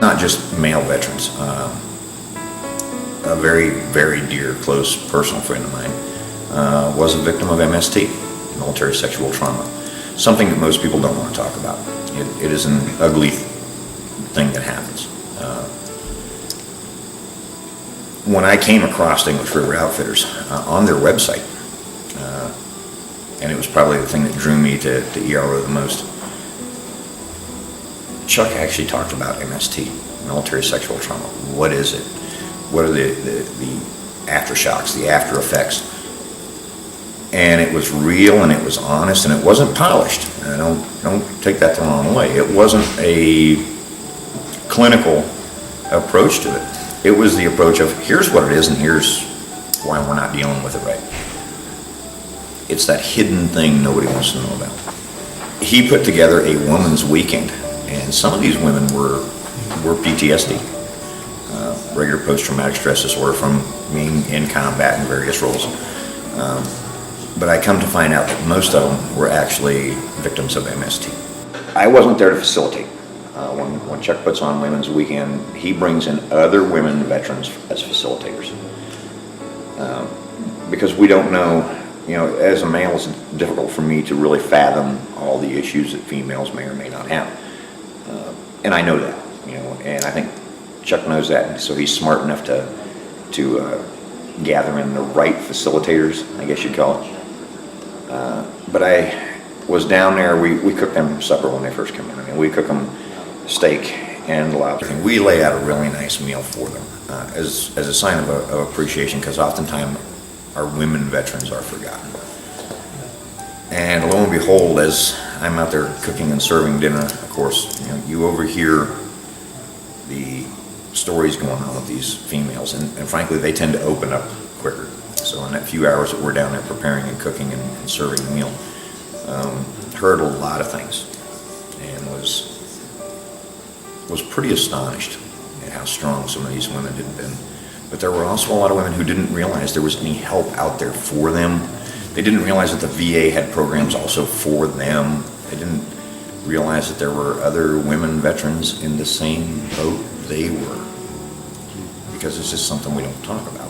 Not just male veterans. A very, very dear, close, personal friend of mine was a victim of MST, military sexual trauma. Something that most people don't want to talk about. It is an ugly thing that happens. When I came across English River Outfitters on their website, and it was probably the thing that drew me to ERO the most, Chuck actually talked about MST, military sexual trauma. What is it? What are the aftershocks, the after effects? And it was real, and it was honest, and it wasn't polished. And don't take that the wrong way. It wasn't a clinical approach to it. It was the approach of, here's what it is, and here's why we're not dealing with it right. It's that hidden thing nobody wants to know about. He put together a woman's weekend, and some of these women were PTSD, regular post-traumatic stress disorder from being in combat in various roles. But I come to find out that most of them were actually victims of MST. I wasn't there to facilitate. When Chuck puts on Women's Weekend, he brings in other women veterans as facilitators. Because we don't know, as a male, it's difficult for me to really fathom all the issues that females may or may not have. And I know that, and I think Chuck knows that, and so he's smart enough to gather in the right facilitators, I guess you'd call it. But I was down there, we cooked them supper when they first come in. We cook them steak and lobster. We lay out a really nice meal for them as a sign of appreciation, because oftentimes our women veterans are forgotten. And lo and behold, as I'm out there cooking and serving dinner, of course, you overhear the stories going on with these females, and frankly, they tend to open up quicker. So in that few hours that we're down there preparing and cooking and serving the meal, heard a lot of things, and was pretty astonished at how strong some of these women had been. But there were also a lot of women who didn't realize there was any help out there for them. They didn't realize that the VA had programs also for them. They didn't realize that there were other women veterans in the same boat they were, because it's just something we don't talk about.